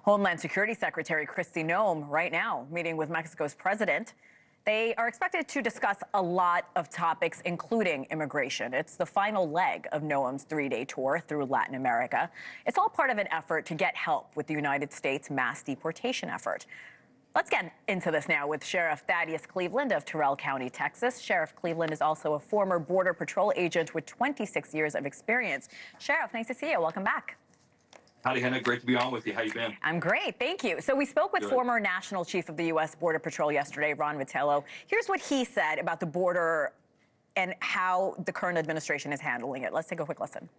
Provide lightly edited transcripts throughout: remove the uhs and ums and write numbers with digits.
Homeland Security Secretary Kristi Noem right now meeting with Mexico's president. They are expected to discuss a lot of topics, including immigration. It's the final leg of Noem's three-day tour through Latin America. It's all part of an effort to get help with the United States mass deportation effort. Let's get into this now with Sheriff Thaddeus Cleveland of Terrell County, Texas. Sheriff Cleveland is also a former Border Patrol agent with 26 years of experience. Sheriff, nice to see you. Welcome back. Howdy, Hannah. Great to be on with you. How you been? I'm great, thank you. So we spoke with former National Chief of the U.S. Border Patrol yesterday, Ron Vitiello. Here's what he said about the border and how the current administration is handling it. Let's take a quick listen.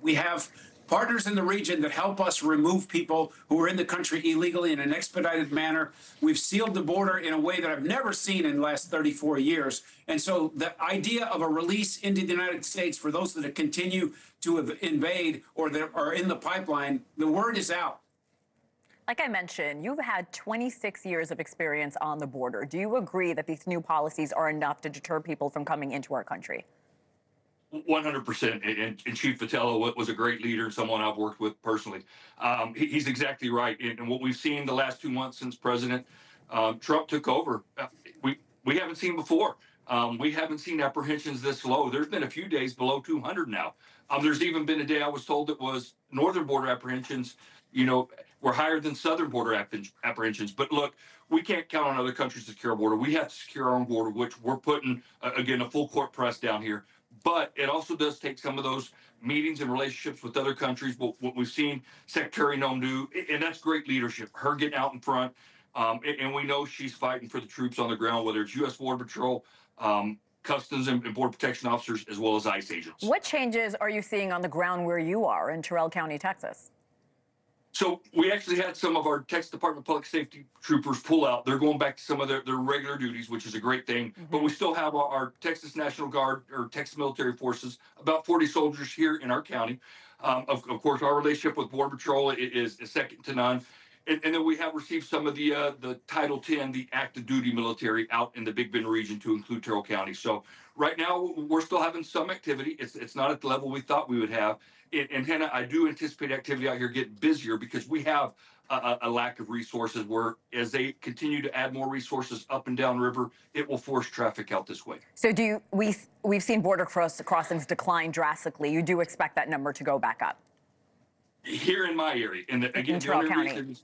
We have partners in the region that help us remove people who are in the country illegally in an expedited manner. We've sealed the border in a way that I've never seen in the last 34 years. And so the idea of a release into the United States for those that continue to invade or that are in the pipeline, the word is out. Like I mentioned, you've had 26 years of experience on the border. Do you agree that these new policies are enough to deter people from coming into our country? 100%. And Chief Vitiello was a great leader, someone I've worked with personally. He's exactly right. And what we've seen the last 2 months since President Trump took over, we haven't seen before. We haven't seen apprehensions this low. There's been a few days below 200 now. There's even been a day I was told it was northern border apprehensions, were higher than southern border apprehensions. But look, we can't count on other countries to secure our border. We have to secure our own border, which we're putting, again, a full court press down here. But it also does take some of those meetings and relationships with other countries, what we've seen Secretary Noem do, and that's great leadership, her getting out in front. And we know she's fighting for the troops on the ground, whether it's U.S. Border Patrol, Customs and Border Protection officers, as well as ICE agents. What changes are you seeing on the ground where you are in Terrell County, Texas? So we actually had some of our Texas Department of Public Safety troopers pull out. They're going back to some of their regular duties, which is a great thing. Mm-hmm. But we still have our Texas National Guard or Texas Military Forces, about 40 soldiers here in our county. Of course, our relationship with Border Patrol is second to none. And then we have received some of the Title 10, the active duty military out in the Big Bend region to include Terrell County. So right now we're still having some activity. It's not at the level we thought we would have. And Hannah, I do anticipate activity out here getting busier because we have a lack of resources where as they continue to add more resources up and down river, it will force traffic out this way. So we've seen border crossings decline drastically. You do expect that number to go back up? Here in my area. And again, in Terrell County.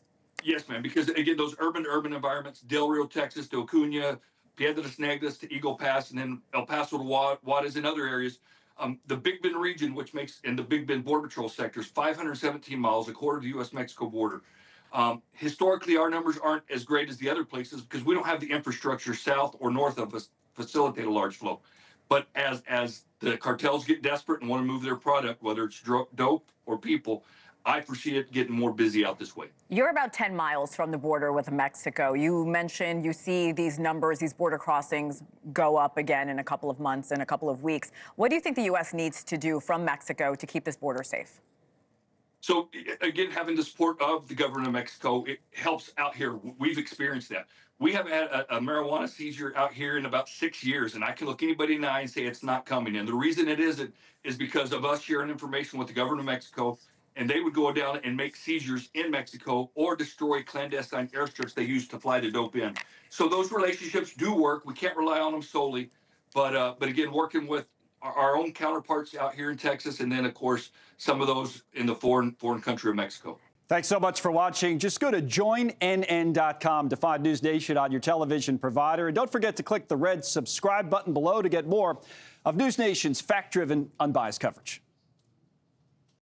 Yes, ma'am, because again, those urban environments, Del Rio, Texas, to Acuna, Piedras Negras to Eagle Pass, and then El Paso to Juarez and other areas. The Big Bend region, which makes in the Big Bend Border Patrol sectors 517 miles, a quarter of the U.S. Mexico border. Historically, our numbers aren't as great as the other places because we don't have the infrastructure south or north of us to facilitate a large flow. But as the cartels get desperate and want to move their product, whether it's dope or people, I foresee it getting more busy out this way. You're about 10 miles from the border with Mexico. You mentioned you see these numbers, these border crossings go up again in a couple of months, in a couple of weeks. What do you think the U.S. needs to do from Mexico to keep this border safe? So, again, having the support of the government of Mexico, it helps out here. We've experienced that. We have had a marijuana seizure out here in about 6 years, and I can look anybody in the eye and say it's not coming. And the reason it isn't is because of us sharing information with the government of Mexico, and they would go down and make seizures in Mexico or destroy clandestine airstrips they use to fly the dope in. So those relationships do work. We can't rely on them solely. But again, working with our own counterparts out here in Texas, and then, of course, some of those in the foreign country of Mexico. Thanks so much for watching. Just go to joinnn.com to find NewsNation on your television provider. And don't forget to click the red subscribe button below to get more of NewsNation's fact-driven, unbiased coverage.